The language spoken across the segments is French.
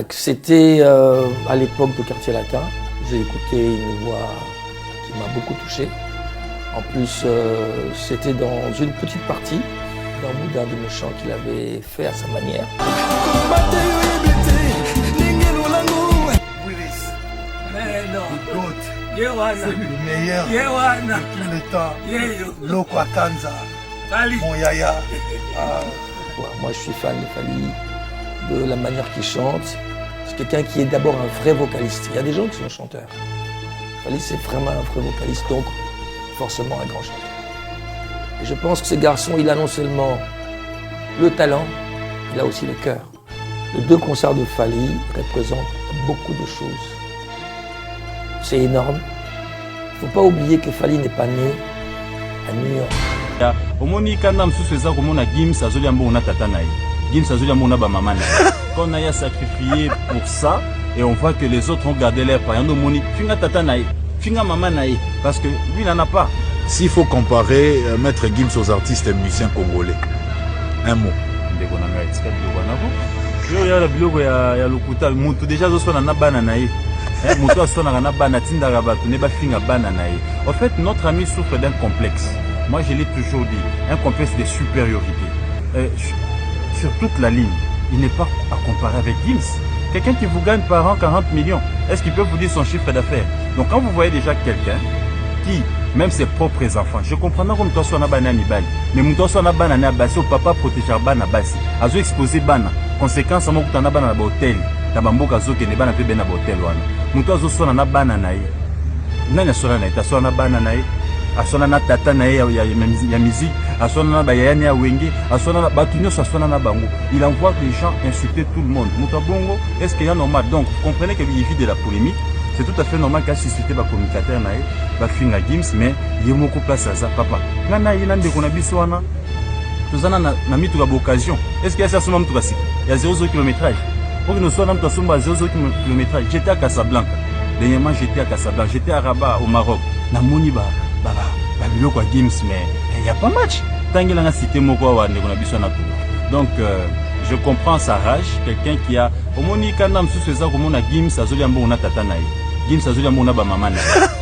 C'était à l'époque de Quartier Latin. J'ai écouté une voix qui m'a beaucoup touché. En plus, c'était dans une petite partie d'un bout d'un de mes chants qu'il avait fait à sa manière. C'est le meilleur de tous les temps. Loko Atanza, mon yaya. Moi, je suis fan de Fally, de la manière qu'il chante. C'est quelqu'un qui est d'abord un vrai vocaliste. Il y a des gens qui sont chanteurs. Fally, c'est vraiment un vrai vocaliste, donc forcément un grand chanteur. Et je pense que ce garçon, il a non seulement le talent, il a aussi le cœur. Les 2 concerts de Fally représentent beaucoup de choses. C'est énorme. Il ne faut pas oublier que Fally n'est pas né à New York. Omoni kanda msusu eza komona Gims azoli ambo na tata na ye. Gims azoli ambo na ba maman na ye. Quand on a sacrifié pour ça et on voit que les autres ont gardé leur part. On moni finga tata na ye, finga maman na ye parce que lui n'en a pas. S'il faut comparer Maître Gims aux artistes et musiciens congolais, un mot. Ndeko na nga expert de wanako. Yo ya la biloko ya lokuta mutu déjà zo sona na bana na ye. Mutu asona na bana tindaka bato ne ba finga bana na ye. En fait, notre ami souffre d'un complexe. Moi, je l'ai toujours dit, un complexe de supériorité. Sur toute la ligne, il n'est pas à comparer avec Gims. Quelqu'un qui vous gagne par an 40 millions, est-ce qu'il peut vous dire son chiffre d'affaires? Donc quand vous voyez déjà quelqu'un qui, même ses propres enfants, je comprends pas comme toi soit na bana ni bali, mais toi soit na bana na basi, papa protéger bana basi, azo exposer bana, conséquence à mon coup na bana na hôtel, na bamboka zo ke ne bana pe bena hôtel wana. Muto azo soit na bana na ye. Nani soit na ita soit na bana na ye. Asona na tata na ya musique, asona na bayani ya wenge, asona na batunyo, asona na bango. Il envoie les gens insulter tout le monde. Moutabongo, est-ce qu'il y a normal? Donc, vous comprenez qu'il y a de la polémique. C'est tout à fait normal qu'à susciter les communicateurs na ba finga Gims, mais il y a beaucoup de place à ça, papa. Nana il y a des konabiswana. Tout ça na mitu ka occasion. Est-ce qu'il y a ça seulement tout il y a 0 kilométrage. Pour que nous soyons dans 0 kilométrage. J'étais à Casablanca. Dernièrement, j'étais à Casablanca. J'étais à Rabat au Maroc. Na Moniba. Biloko Gims, mais il n'y a pas match. Donc, je comprends sa rage. Quelqu'un qui a. Gims,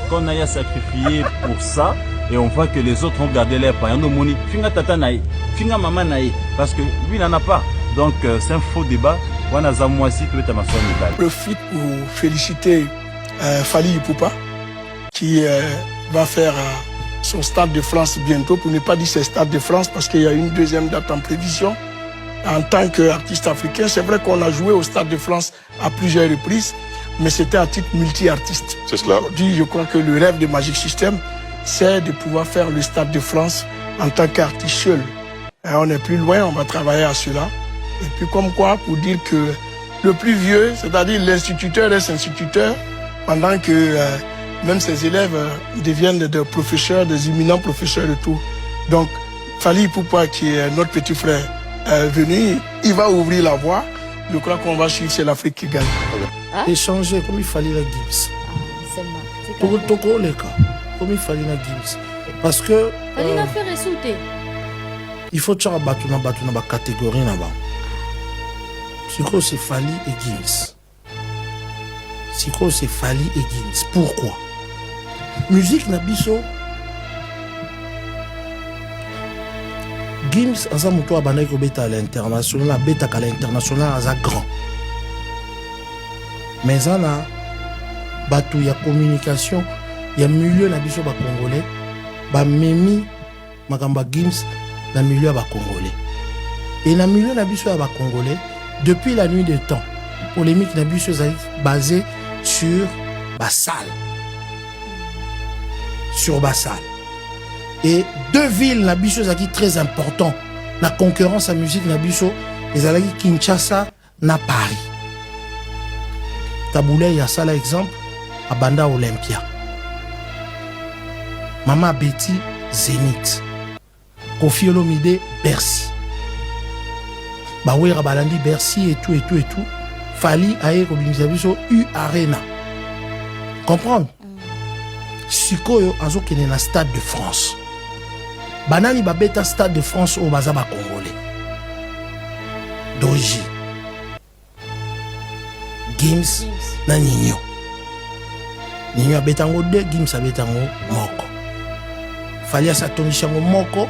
Quand on a sacrifié pour ça, et on voit que les autres ont gardé leur part. Parce que lui n'en a pas. Donc, c'est un faux débat. Profite pour féliciter Fally Ipupa qui va faire son Stade de France bientôt, pour ne pas dire c'est Stade de France parce qu'il y a une deuxième date en prévision. En tant qu'artiste africain, c'est vrai qu'on a joué au Stade de France à plusieurs reprises, mais c'était à titre multi-artiste. C'est cela. Aujourd'hui, je crois que le rêve de Magic System, c'est de pouvoir faire le Stade de France en tant qu'artiste seul. Et on est plus loin, on va travailler à cela. Et puis comme quoi, pour dire que le plus vieux, c'est-à-dire l'instituteur reste instituteur, pendant que même ses élèves deviennent des professeurs, des éminents professeurs et tout. Donc, Fally Ipupa, qui est notre petit frère, venu, il va ouvrir la voie. Je crois qu'on va suivre, c'est l'Afrique qui gagne. Échanger comme il fallait la Gims. Seulement. Toko les cas, comme il fallait la Gims. Parce que. Fally n'a fait ressoute. Il faut que tu aies une catégorie là-bas. Siko, c'est Fally et Gims. Siko, c'est Fally et Gims. Pourquoi? Musique Nabiso. Gims, Asa Mouto Abanaï Kobeta à l'international, Beta à l'international, Asa grand. Mais ça, il y a communication, il y a milieu Nabiso ba Congolais, ba Memi, Magamba Gims, dans le milieu ba Congolais. Et dans le milieu Nabiso ba Congolais, depuis la nuit des temps, polémique Nabiso est basée sur Bassal. Sur Bassal. Et 2 villes Nabiso sont très importantes. La concurrence à musique Nabiso, les alliés Kinshasa, na Paris. Taboulé, il y a ça l'exemple à Banda Olympia. Mama Betty, Zénith. Kofi Olomide, Bercy. Bawera Balandi, Bercy et tout. Fally Aye Kobimisabiso, U Arena. Comprendre? Sikoyo, Azo qui est dans le Stade de France. Banani Babeta Stade de France au Bazaba Congolais. D'origine. Gims na Nino. Nino abetango 2, Gims abetango moko. Fali asatondisa yango moko,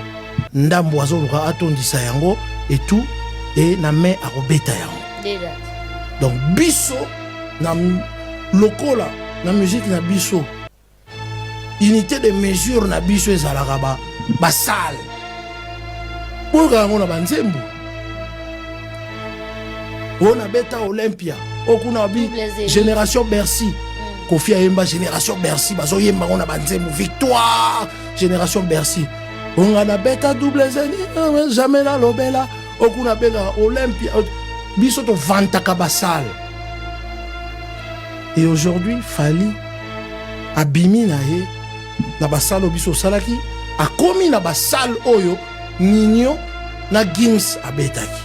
ndambo azoluka atondisa yango et tout, et na me akobeta yango. Donc biso na lokola na musique na biso, unité de mesure na biso ezalaka ba salle. Pour yango na banzembo. On a beta Olympia, okuna bi Génération Bercy. Kofi Ayemba Génération Bercy, bazo yemba on a banzembo victoire Génération Bercy. On a beta double zeni, jamais la lobela, okuna beta Olympia. Biso to vantaka basal. Et aujourd'hui, Fali abimi na ye na basalo biso salaki, akomi na basal oyo Nino na Gims abetaki.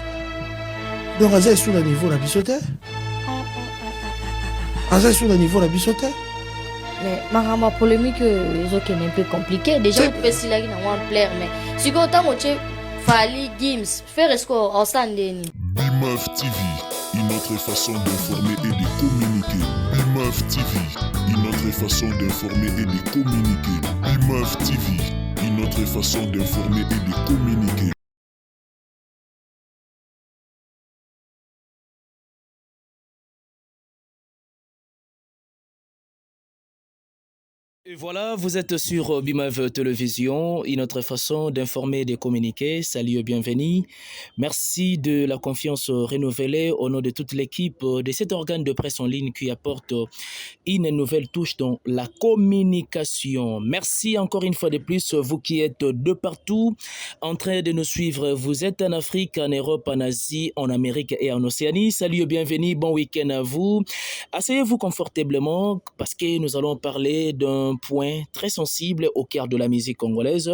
Donc Aza est sur le niveau de la bisote. Aza est sur le niveau de la bisote. Mais ma polémique est un peu compliqué. Déjà, on peut s'y aller dans un plaire, mais si on t'a montré Fali, Gims, faire ce qu'on en stand. Bimaf TV, une autre façon d'informer et de communiquer. Bimaf TV, une autre façon d'informer et de communiquer. Bimaf TV, une autre façon d'informer et de communiquer. Et voilà, vous êtes sur Bimav Télévision, une autre façon d'informer et de communiquer. Salut et bienvenue. Merci de la confiance renouvelée au nom de toute l'équipe de cet organe de presse en ligne qui apporte une nouvelle touche dans la communication. Merci encore une fois de plus, vous qui êtes de partout en train de nous suivre. Vous êtes en Afrique, en Europe, en Asie, en Amérique et en Océanie. Salut et bienvenue, bon week-end à vous. Asseyez-vous confortablement parce que nous allons parler d'un point très sensible au cœur de la musique congolaise.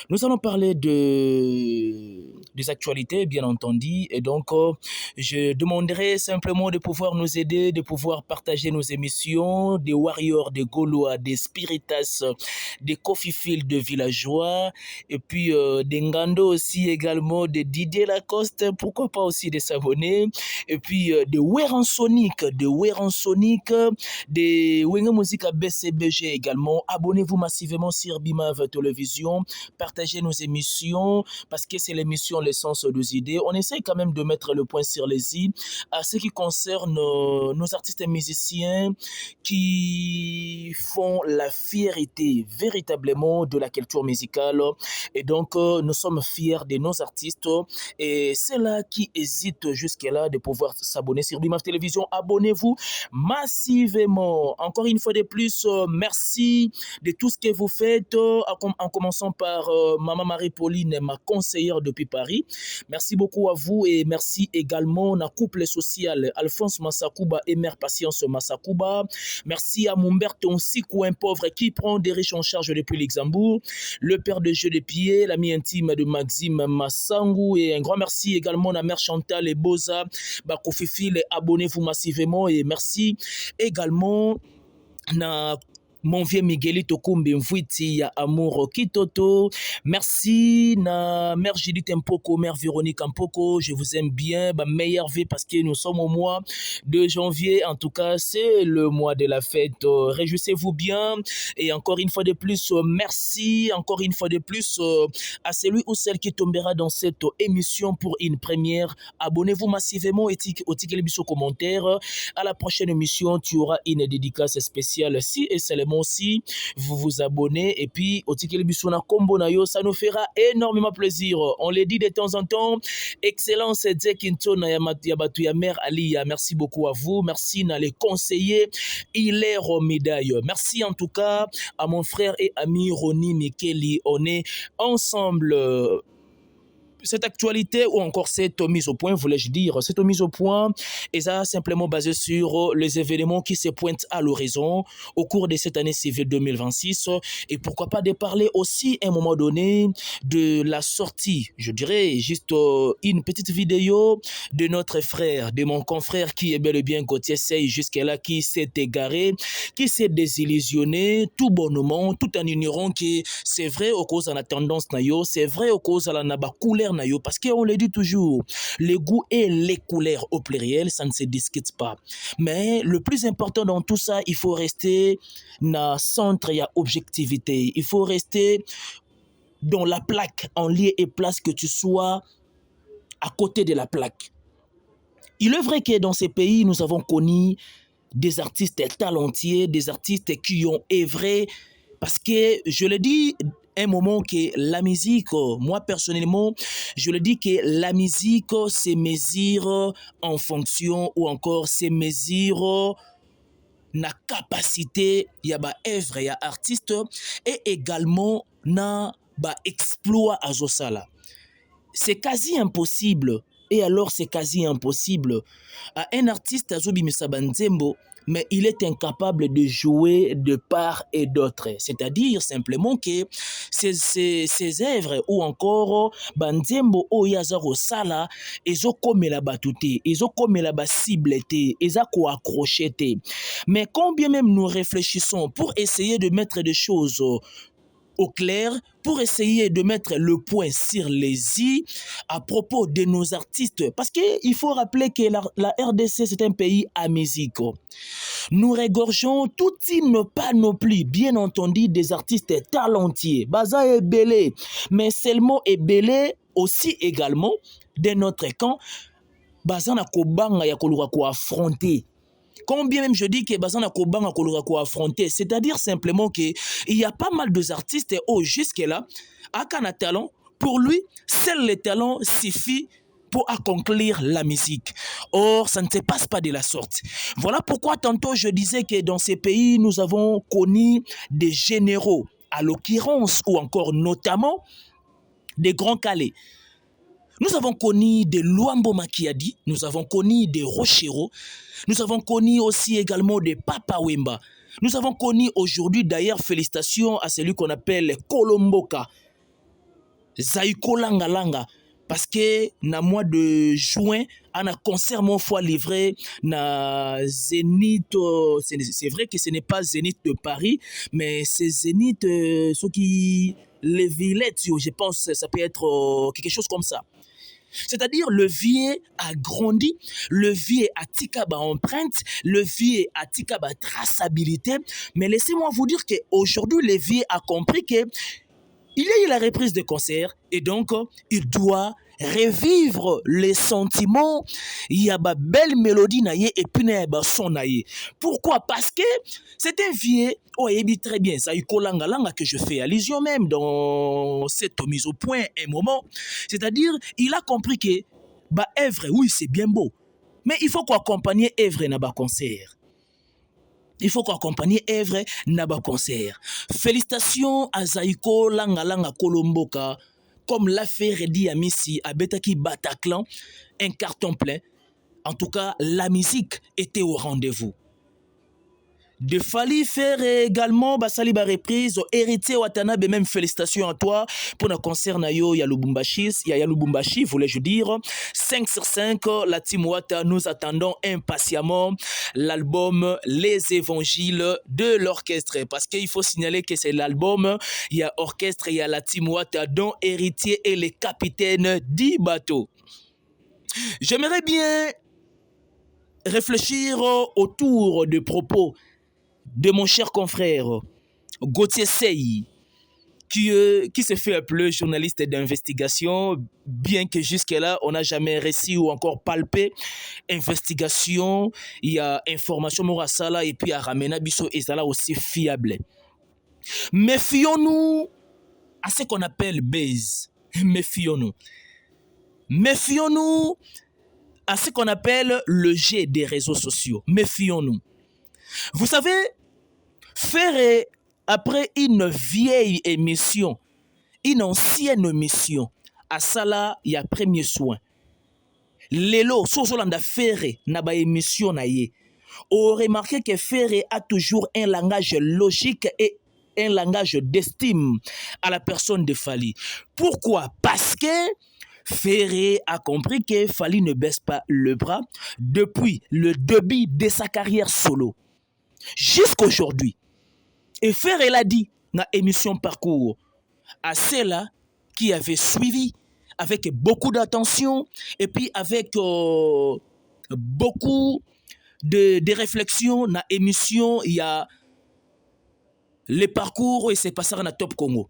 Nous allons parler des actualités, bien entendu, et donc je demanderai simplement de pouvoir nous aider, de pouvoir partager nos émissions, des warriors, des Gaulois, des Spiritas, des Coffee Field, de villageois, et puis des Ngando aussi également, des Didier Lacoste, pourquoi pas aussi des s'abonner, et puis des Weran Sonic, des Wenge Musique à BCBG également. Abonnez-vous massivement sur Bimav Télévision, partagez nos émissions parce que c'est l'émission l'essence des idées. On essaie quand même de mettre le point sur les i à ce qui concerne nos artistes et musiciens qui font la fierté véritablement de la culture musicale. Et donc nous sommes fiers de nos artistes et c'est là qui hésitent jusque-là de pouvoir s'abonner sur Bimav Télévision. Abonnez-vous massivement. Encore une fois de plus, merci de tout ce que vous faites, en commençant par Maman Marie-Pauline, ma conseillère depuis Paris. Merci beaucoup à vous et merci également à couple social Alphonse Massakuba et Mère Patience Massakuba. Merci à Mumberto Nsikou, un pauvre qui prend des riches en charge depuis Luxembourg, le père de jeu de pied, l'ami intime de Maxime Massangou, et un grand merci également à Mère Chantal et Boza Bakofifil. Abonnez-vous massivement et merci également à mon vieux Miguelito Kumbi Mvouiti ya Amour Kitoto. Merci na mère Judith Mpoko, mère Véronique Mpoko. Je vous aime bien. Meilleure vie parce que nous sommes au mois de janvier. En tout cas, c'est le mois de la fête. Réjouissez-vous bien. Et encore une fois de plus, merci encore une fois de plus à celui ou celle qui tombera dans cette émission pour une première. Abonnez-vous massivement et tiquez le commentaire. À la prochaine émission, tu auras une dédicace spéciale si et seulement aussi vous vous abonnez et puis au ticket bisona combo na yo, ça nous fera énormément plaisir. On le dit de temps en temps. Excellence Zekinto na yabatu ya mère Alia. Merci beaucoup à vous. Merci na les conseillers Hilaire Médaille. Merci en tout cas à mon frère et ami Ronnie Mikeli. On est ensemble. Cette actualité ou encore cette mise au point, voulais-je dire, cette mise au point est simplement basée sur les événements qui se pointent à l'horizon au cours de cette année civile 2026 et pourquoi pas de parler aussi à un moment donné de la sortie, je dirais juste une petite vidéo de notre frère, de mon confrère qui est bel et bien Gauthier Sey jusqu'à-là, qui s'est égaré, qui s'est désillusionné tout bonnement, tout en ignorant que c'est vrai au cause de la tendance nayo, c'est vrai au cause de la naba couleur couleurs nayo, parce qu'on le dit toujours, les goûts et les couleurs au pluriel, ça ne se discute pas. Mais le plus important dans tout ça, il faut rester dans le centre, il y a objectivité. Il faut rester dans la plaque, en lieu et place que tu sois à côté de la plaque. Il est vrai que dans ces pays, nous avons connu des artistes talentueux, des artistes qui ont œuvré, parce que je le dis un moment que la musique, moi personnellement, je le dis que la musique se mesure en fonction ou encore se mesure na capacité, il y a ba œuvre, il y a artiste et également na ba exploit à Zosala. C'est quasi impossible. Et alors, c'est quasi impossible. À un artiste, Azobi Misabanzembo, mais il est incapable de jouer de part et d'autre. C'est-à-dire simplement que ces œuvres ou encore Banzembo ou Yazaro Sala, ils ont comme la batute, ils ont comme la ciblete, ils ont accroché. Mais combien même nous réfléchissons pour essayer de mettre des choses au clair, pour essayer de mettre le point sur les i à propos de nos artistes. Parce qu'il faut rappeler que la RDC, c'est un pays à musique. Nous regorgeons tout une panoplie, bien entendu, des artistes talentueux. Baza est belé, mais seulement est belé aussi également de notre camp. Baza na kobanga ya kolura ko affronter. Combien même je dis que Bazana Kobanga Kolorako affronté, c'est-à-dire simplement qu'il y a pas mal d'artistes jusque-là, à un talent, pour lui, seul le talent suffit pour accomplir la musique. Or, ça ne se passe pas de la sorte. Voilà pourquoi tantôt je disais que dans ces pays, nous avons connu des généraux, à l'occurrence, ou encore notamment, des grands Calais. Nous avons connu des Luambo Makiadi, nous avons connu des Rochero, nous avons connu aussi également des Papa Wemba. Nous avons connu aujourd'hui, d'ailleurs, félicitations à celui qu'on appelle Kolomboka, Zaiko Langa Langa, parce que na mois de juin, on a concert mon fois livré na Zénith, c'est vrai que ce n'est pas Zénith de Paris, mais c'est Zénith, ceux qui les Villettes, je pense, ça peut être quelque chose comme ça. C'est-à-dire le vieux a grandi, le vieux a tikaba empreinte, le vieux a tikaba traçabilité, mais laissez-moi vous dire qu'aujourd'hui le vieux a compris que il y a eu la reprise de concert et donc il doit revivre les sentiments. Il y a une belle mélodie naïe et puis il y a un son naïe. Pourquoi? Parce que c'est un vieux, oh, il dit très bien, ça y kolanga langa que je fais allusion même dans cette mise au point un moment. C'est-à-dire, il a compris que bah œuvre, oui, c'est bien beau, mais il faut accompagner œuvre dans le concert. Il faut accompagner œuvre Naba concert. Félicitations à Zaiko Langa Langa Kolomboka, comme l'a fait Redi Amissi à Betaki Bataclan, un carton plein. En tout cas, la musique était au rendez-vous. De Fali faire également Basali ba reprise héritier Watanabe, même félicitations à toi pour le concert nayo ya Lubumbashi, voulais-je dire 5 sur 5 la team Wata, nous attendons impatiemment l'album Les Évangiles de l'orchestre, parce qu'il faut signaler que c'est l'album, il y a orchestre, il y a la team Wata dont héritier et les capitaines du bateau. J'aimerais bien réfléchir autour des propos de mon cher confrère Gauthier Sey, qui se fait appeler journaliste d'investigation, bien que jusque-là, on n'a jamais reçu ou encore palpé investigation, il y a information Morasala et puis à Ramena Bisso et ça là aussi fiable. Méfions-nous à ce qu'on appelle base. Méfions-nous. Méfions-nous à ce qu'on appelle le jet des réseaux sociaux. Méfions-nous. Vous savez, faire après une vieille émission, une ancienne émission, à ça là, il y a premier soin. Lelo, Sozolanda Ferré, n'a pas émission naïe. On remarque que Ferré a toujours un langage logique et un langage d'estime à la personne de Fali. Pourquoi? Parce que Ferré a compris que Fali ne baisse pas le bras depuis le début de sa carrière solo jusqu'à aujourd'hui. Et Ferré l'a dit dans l'émission Parcours à ceux-là qui avaient suivi, avec beaucoup d'attention et puis avec beaucoup de réflexions dans l'émission. Il y a les parcours et c'est passé à Top Congo.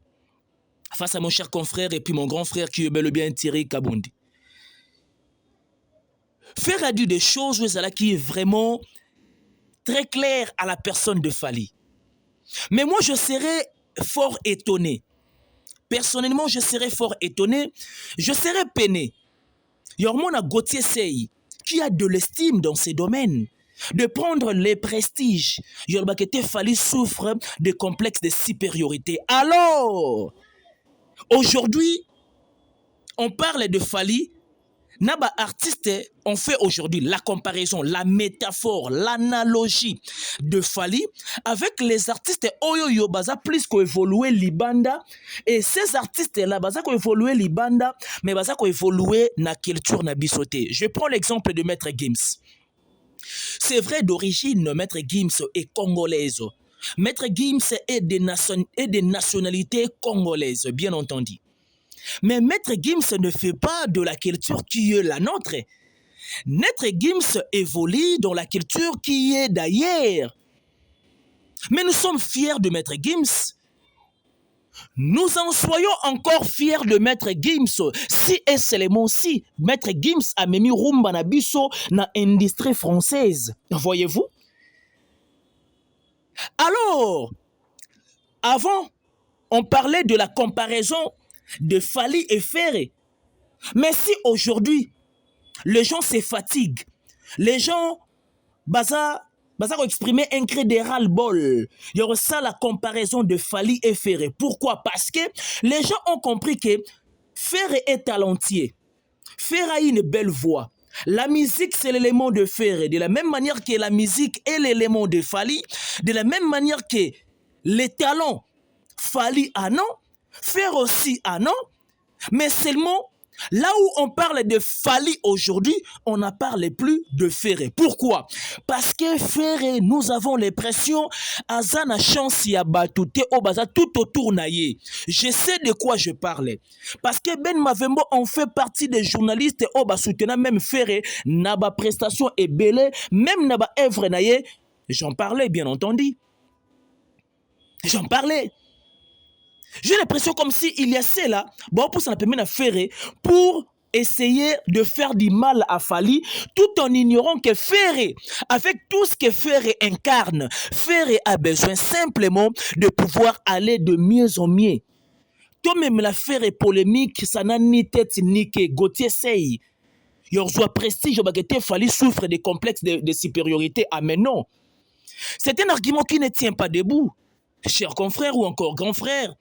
Face à mon cher confrère et puis mon grand frère qui est bel et bien Thierry Kabundi. Faire a dit des choses qui est vraiment très clair à la personne de Fally. Mais moi, je serais fort étonné. Personnellement, je serais fort étonné. Je serais peiné. Yormona Gauthier Sey, qui a de l'estime dans ces domaines, de prendre les prestiges. Yorbakete Fally souffre de complexes de supériorité. Alors, aujourd'hui, on parle de Fally. Naba artiste, on fait aujourd'hui la comparaison, la métaphore, l'analogie de Fally avec les artistes Oyoyo Baza plus qu'évoluer Libanda et ces artistes là Baza qu'évoluer Libanda mais Baza qu'évoluer na culture na bisoté. Je prends l'exemple de Maître Gims. C'est vrai d'origine Maître Gims est congolaise. Maître Gims est des nationalités congolaises, bien entendu. Mais Maître Gims ne fait pas de la culture qui est la nôtre. Maître Gims évolue dans la culture qui est d'ailleurs. Mais nous sommes fiers de Maître Gims. Nous en soyons encore fiers de Maître Gims. Si et seulement si Maître Gims a mis rumba na biso na industrie française. Voyez-vous? Alors, avant, on parlait de la comparaison de Fally et Ferré. Mais si aujourd'hui, les gens se fatiguent, les gens baza exprimer un cri de ras-le-bol, il y aura ça la comparaison de Fally et Ferré. Pourquoi? Parce que les gens ont compris que Ferré est talentueux. Ferré a une belle voix. La musique, c'est l'élément de Ferré. De la même manière que la musique est l'élément de Fally, de la même manière que les talents Fally a non, Faire aussi non, mais seulement là où on parle de Fally aujourd'hui, on ne parle plus de Ferré. Pourquoi? Parce que Ferré, nous avons l'impression Azana chance ya batute au baza tout autour naïe. Je sais de quoi je parlais. Parce que Ben Mavembo on fait partie des journalistes au bas soutenant même Ferré, naba prestation et belé, même naba œuvre naïe. J'en parlais bien entendu. J'en parlais. J'ai l'impression comme si il y a cela, bon pour ça permet à Ferré pour essayer de faire du mal à Fally, tout en ignorant que Ferré, avec tout ce que Ferré incarne, Ferré a besoin simplement de pouvoir aller de mieux en mieux. Toi-même la Ferré polémique, ça n'a ni tête ni que Gauthier Sey. Il reçoit prestige, Fally souffre des complexes de supériorité. Ah mais non. C'est un argument qui ne tient pas debout, cher confrère ou encore grand frère.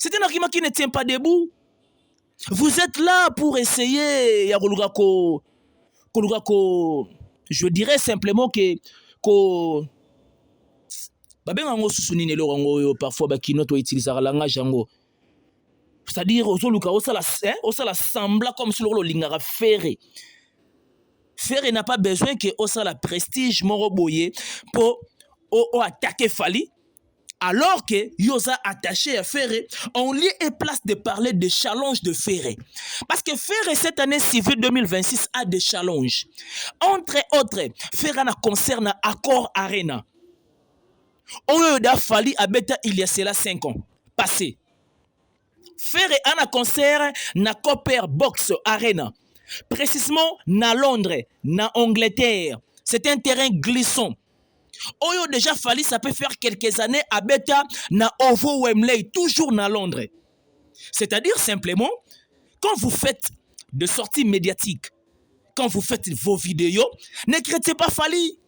C'est un argument qui ne tient pas debout. Vous êtes là pour essayer, je dirais simplement que parfois c'est-à-dire osala sembla comme si l'on lingara Ferré. Ferré n'a pas besoin que osala prestige moroboye pour attaquer Fally. Alors que Yosa attaché à Ferré, on lui est place de parler de challenge de Ferré. Parce que Ferré, cette année civile 2026, a des challenges. Entre autres, Ferré concerne Accor Arena. Oyoda Fally a bêta il y a cela 5 ans. Passé. Ferré a un concert na Copper Box Arena. Précisément na Londres, na Angleterre. C'est un terrain glissant. Oyo déjà Fally, ça peut faire quelques années à Beta na Ovo Wembley, toujours na Londres. C'est-à-dire simplement, quand vous faites de sorties médiatiques, quand vous faites vos vidéos, ne critiquez pas Fally.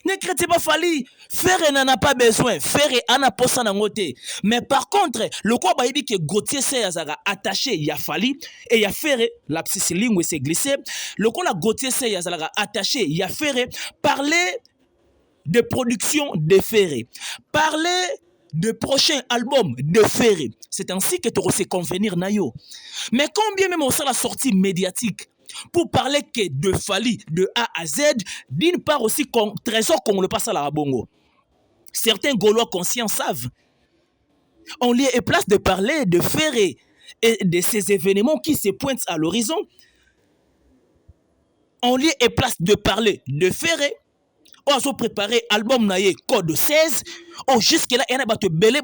Ne critiquez pas Fally. Ferré n'en a pas besoin. Ferré en a pas ça dans côté. Mais par contre, le quoi bah il dit que Gauthier Sey attaché il y a Fally et il y a Ferré, la psychilingue s'est glissé. Le quoi la Gauthier Sey attaché il y a Ferré, parler de production de Ferré, parler de prochain album de Ferré. C'est ainsi que tu aurais convenir nayo. Mais combien même on sait la sortie médiatique pour parler que de Fally de A à Z, d'une part aussi trésor qu'on le passe à la Bongo. Certains Gaulois conscients savent. On lui est place de parler de Ferré et de ces événements qui se pointent à l'horizon, en lieu et place de parler de Ferré, on a préparé album naïe code 16. Oh, jusque-là, il y a des belé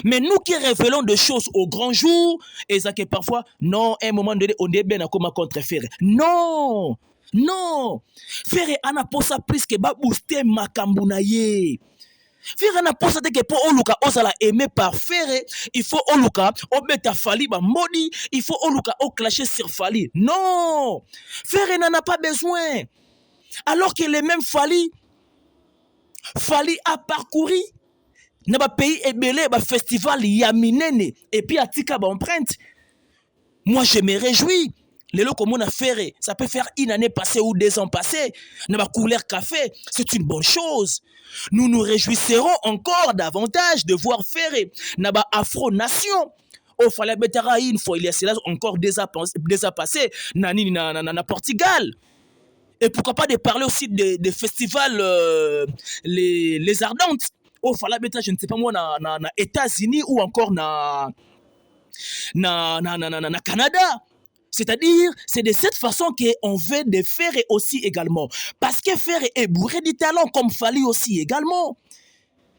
mais nous qui révélons des choses au grand jour, et ça que parfois, non, à un moment donné, on est bien comme contre Ferré. Non, non. Ferré, on a pour ça plus que ba booster makambu naïe. Ferré n'a pas ça que pour Oluka osala aimé par Ferré, il faut Oluka o beta Fali ba modi, il faut Oluka o clasher sur Fali. Non, Ferré n'en a pas besoin. Alors que les mêmes Fali a parcouru na ba pays ebele ba festival yaminene et puis atika ba empreinte. Moi je me réjouis. Les lots comme on a Ferré, ça peut faire une année passée ou 2 ans passés. N'a pas couleur café, c'est une bonne chose. Nous nous réjouisserons encore davantage de voir Ferré. N'a pas Afro Nation. Oh, fallait betara une fois il y a cela encore déjà passé. Na Portugal. Et pourquoi pas de parler aussi des festivals les Ardentes. Oh, fallait betara je ne sais pas moi na États-Unis ou encore na Canada. C'est-à-dire, c'est de cette façon qu'on veut de Ferré aussi également. Parce que Ferré est bourré de talent comme Fali aussi également.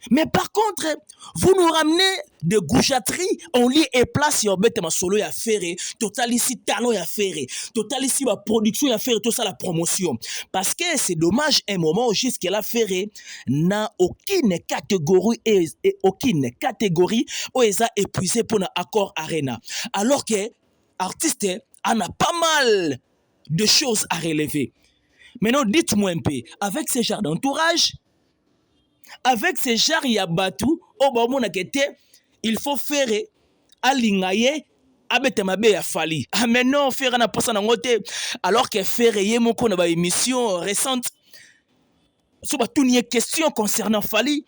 Mais par contre, vous nous ramenez de goujaterie, on lit et place sur bête ma solo ya Ferré, total ici talent ya Ferré, total ici ma production ya Ferré, tout ça la promotion. Parce que c'est dommage un moment où jusqu'à la Ferré n'a aucune catégorie où ils a épuisé pour un accord arena. Alors que artiste en a pas mal de choses à relever. Maintenant, dites-moi un peu, avec ce genre d'entourage, avec ce genre yabatu, il faut faire alingaye abetemabe ya Fali. Ah mais non, faire na posa na ngote alors que faire yemoko na ba émission récente. So ba tout nie question concernant Fali.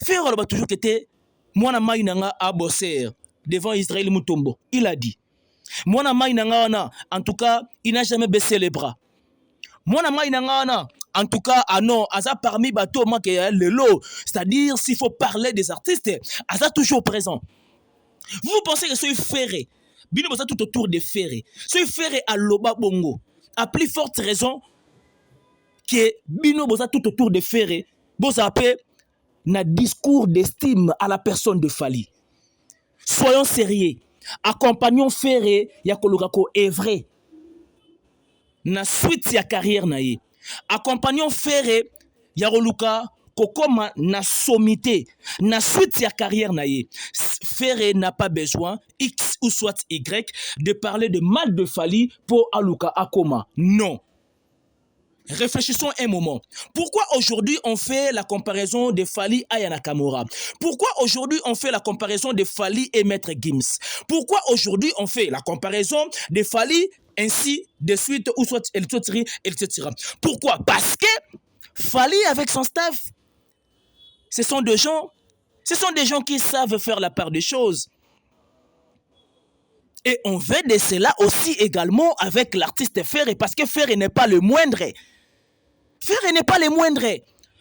Faire ba toujours que était moi na mai nanga a bosser devant Israël Mutombo. Il a dit Mwana mai nangana, en tout cas, il n'a jamais baissé les bras. Mwana mai nangana, en tout cas, ah non, Aza parmi bateau le lot. C'est-à-dire, s'il faut parler des artistes, Aza toujours présent. Vous pensez que c'est Ferré, Bino Bosa tout autour de Ferré. C'est Ferré à Loba Bongo. À plus forte raison que Bino Bosa tout autour de Ferré, Bosa appelle na discours d'estime à la personne de Fali. Soyons sérieux. Accompagnons Ferré ya kolokako est vrai na suite ya carrière na ye. Accompagnons Ferré ya koluka kokoma na sommité na suite ya carrière na ye. Ferré n'a pas besoin X ou soit Y de parler de mal de Fali pour aluka akoma. Non. Réfléchissons un moment. Pourquoi aujourd'hui on fait la comparaison de Fali à Yana Kamura? Pourquoi aujourd'hui on fait la comparaison de Fali et Maître Gims? Pourquoi aujourd'hui on fait la comparaison de Fali ainsi de suite ou soit etc. Pourquoi? Parce que Fali avec son staff, ce sont des gens qui savent faire la part des choses. Et on veut de cela aussi également avec l'artiste Ferré, parce que Ferré n'est pas le moindre. Ferré n'est pas le moindre.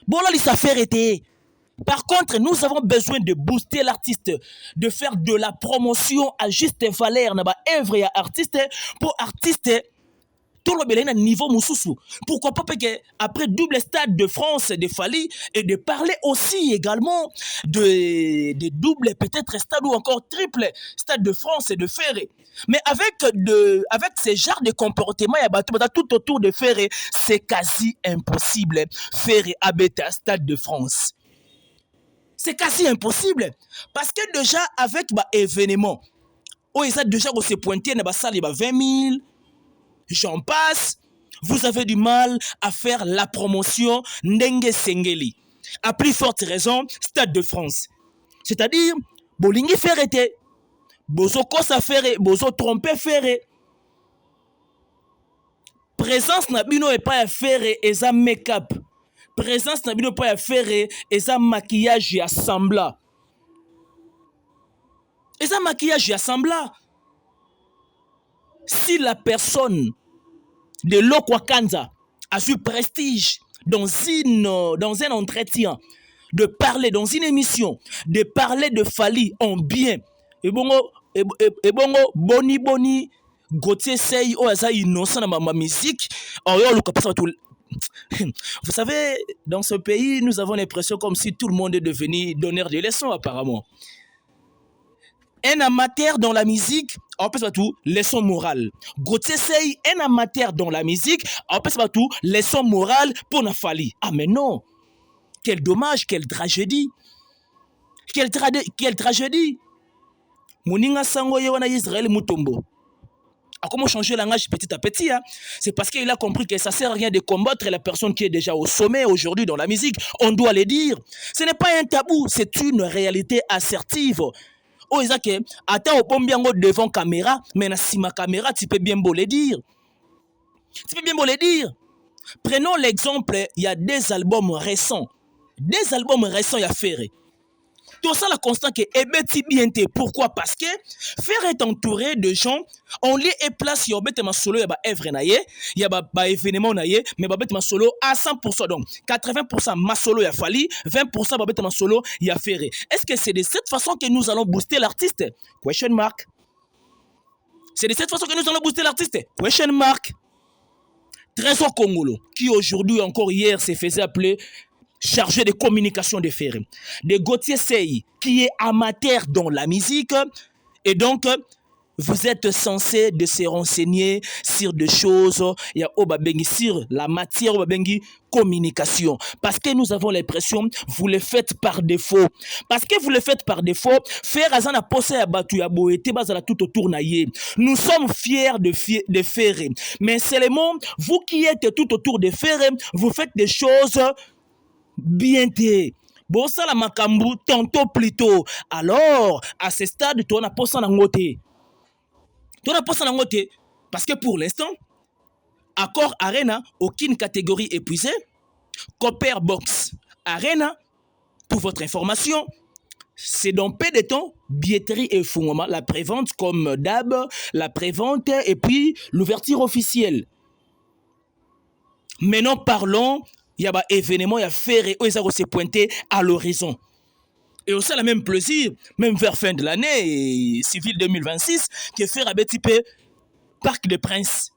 Bon là, il s'affaire été. Par contre, nous avons besoin de booster l'artiste, de faire de la promotion à juste valeur dans œuvre et artiste pour artiste tout le monde à niveau Moussoussou. Pourquoi pas que après double stade de France de Fali et de parler aussi également de double peut-être stade ou encore triple stade de France et de Ferré. Mais avec ce genre de comportement, il y a tout autour de Ferré, c'est quasi impossible. Ferré habite à stade de France. C'est quasi impossible. Parce que déjà, avec l'événement, où ils ont déjà se pointé dans la salle, il y a 20 000, j'en passe, vous avez du mal à faire la promotion Ndenge Sengeli. À plus forte raison, Stade de France. C'est-à-dire, Bolingi Ferré, Bozo Kosa Ferré, Bozo Trompé Ferré. Présence Nabino et pas à Ferré et ça make-up. Présence Nabino pas à Ferré et ça maquillage et assembla. Et ça maquillage et assembla. Si la personne de Lokwakanza a su prestige dans un entretien, de parler dans une émission, de parler de Fali en bien, et bon, et bongo boni boni Gauthier Sey o aza innocent na ma musique oyo luka pesa tout. Vous savez, dans ce pays, nous avons l'impression comme si tout le monde est devenu donneur de leçons apparemment. Un amateur dans la musique, on peut pas tout, leçon morale. Gauthier Sey, un amateur dans la musique, on peut pas tout, leçon morale pour Nafali. Ah mais non, quel dommage, quelle tragédie. Quelle tragédie. Moninga sango yewana Israël Mutombo. A comment changer le langage petit à petit, hein? C'est parce qu'il a compris que ça sert à rien de combattre la personne qui est déjà au sommet aujourd'hui dans la musique. On doit le dire. Ce n'est pas un tabou, c'est une réalité assertive. Oh, Isaac, attends, on bien devant caméra, mais si ma caméra, tu peux bien beau le dire. Tu peux bien beau le dire. Prenons l'exemple, il y a des albums récents. Des albums récents, il y a Ferré. Tout ça, la constant que ebeti bien te. Pourquoi? Parce que Ferré est entouré de gens, on lieu et place, il y a bête ma solo, il y a ba œuvre naie, il y a ba événement naie, mais ba bête ma solo à 100%. Donc 80% ma solo il y a Fali, 20% ba bête ma solo il y a Ferré. Est-ce que c'est de cette façon que nous allons booster l'artiste? Question mark. C'est de cette façon que nous allons booster l'artiste? Question mark. Trésor Congolo, qui aujourd'hui encore hier s'est fait appeler chargé de communication de Ferré, de Gauthier Sey, qui est amateur dans la musique, et donc vous êtes censé de se renseigner sur des choses, il y a sur la matière communication, parce que nous avons l'impression vous le faites par défaut, parce que vous le faites par défaut. Faire azana posse ya batu ya boete bazala tout autour naie. Nous sommes fiers de Ferré, mais seulement vous qui êtes tout autour de Ferré, vous faites des choses bien té. Bon ça la makambu tantôt plus tôt. Alors à ce stade tu n'as pas ça dans côté. Tu n'as pas ça dans côté parce que pour l'instant Accord Arena aucune catégorie épuisée. Copper Box Arena pour votre information. C'est dans peu de temps, billetterie et fondement, la prévente comme d'hab, la prévente et puis l'ouverture officielle. Maintenant parlons. Il y a un événement, il y a Ferré, où ils ont s'est pointé à l'horizon. Et aussi, la même plaisir, même vers fin de l'année civile 2026, que Ferré a un petit peu Parc des Princes.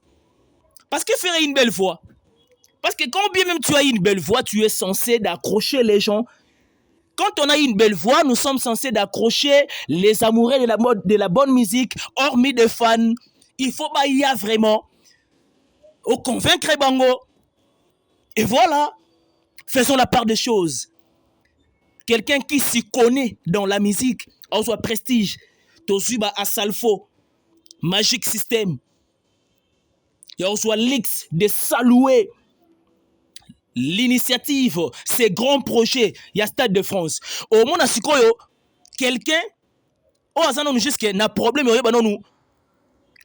Parce que Ferré a une belle voix. Parce que quand bien même tu as une belle voix, tu es censé d'accrocher les gens. Quand on a une belle voix, nous sommes censés d'accrocher les amoureux de la bonne musique, hormis des fans. Il faut bah, il y a vraiment au convaincre Bango. Et voilà, faisons la part des choses. Quelqu'un qui s'y connaît dans la musique, on soit Prestige, Tosuba Asalfo, Magic System, et on soit Lix de saluer l'initiative, ces grands projets, il y a Stade de France. Au monde à Sikoyo, quelqu'un, oh, ça non, juste qu'il y a un problème,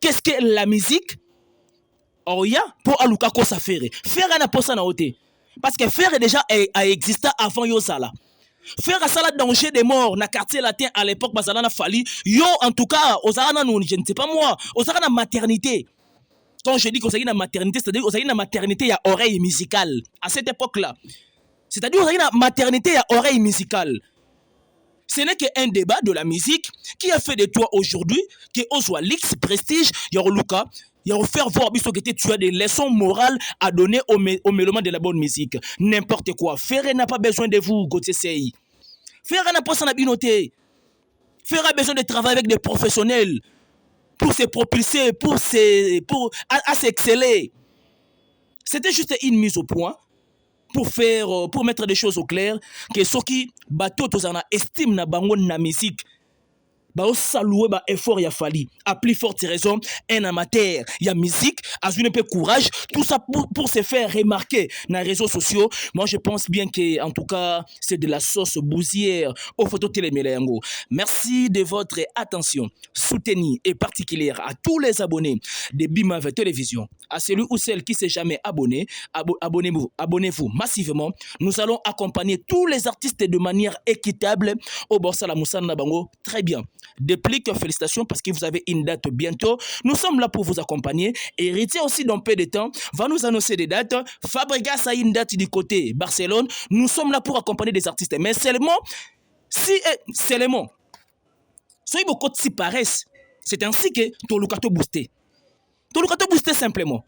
qu'est-ce que la musique? Or, il y a pour Aluka Kosa Ferré. Ferré n'a pas ça na oté. Parce que Ferré déjà a existé avant Yosala. Ferré a le danger des morts na quartier latin à l'époque, Bazala na Fali. Yo, en tout cas, Osarana non, je ne sais pas moi. Osarana maternité. Quand je dis qu'Osarana na maternité, c'est-à-dire Osarana na maternité, il y a oreille musicale. À cette époque-là. C'est-à-dire Osarana na maternité, il y a oreille musicale. Ce n'est qu'un débat de la musique qui a fait de toi aujourd'hui que Oswa Lix, Prestige, Yoroluka, il va faire voir que tu as des leçons morales à donner aux mélomanes de la bonne musique. N'importe quoi. Ferré n'a pas besoin de vous, Gauthier Sey. Ferré n'a pas son habileté. Ferré a besoin de travailler avec des professionnels pour se propulser, pour s'exceller. C'était juste une mise au point pour mettre des choses au clair que ceux qui bateau tous en estime na bango na musique. Bah saluer bah effort ya Fali à plus forte raison un amateur il y a musique a un peu courage tout ça pour se faire remarquer dans les réseaux sociaux. Moi je pense bien que en tout cas c'est de la sauce bousière aux photos téléméléango. Merci de votre attention soutenue et particulière à tous les abonnés de BIMAV Télévision, à celui ou celle qui s'est jamais abonné, abonnez-vous massivement. Nous allons accompagner tous les artistes de manière équitable au Borsa la Moussana Bango. Très bien. Depuis que félicitations parce que vous avez une date bientôt. Nous sommes là pour vous accompagner. Et Héritier aussi dans peu de temps va nous annoncer des dates. Fabregas a une date du côté Barcelone. Nous sommes là pour accompagner des artistes. Mais seulement, si seulement, soyez beaucoup si paraissent. C'est ainsi que Tolukato boosté. Tolukato boosté simplement.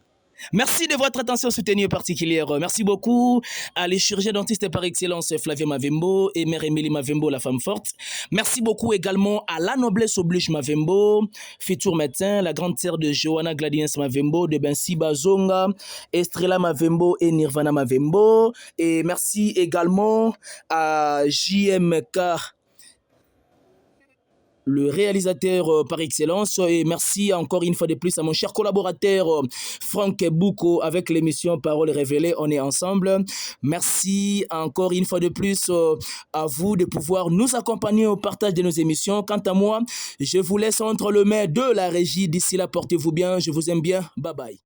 Merci de votre attention soutenue particulière. Merci beaucoup à les chirurgiens dentistes par excellence Flavia Mavembo et Mère Émilie Mavembo, la femme forte. Merci beaucoup également à la noblesse oblige Mavembo, futur médecin, la grande sœur de Johanna Gladiens Mavembo, de Bensi Bazonga, Estrella Mavembo et Nirvana Mavembo. Et merci également à JMK, le réalisateur par excellence, et merci encore une fois de plus à mon cher collaborateur Franck Bouko avec l'émission Paroles révélées, on est ensemble. Merci encore une fois de plus à vous de pouvoir nous accompagner au partage de nos émissions. Quant à moi, je vous laisse entre les mains de la régie. D'ici là, portez-vous bien, je vous aime bien, bye bye.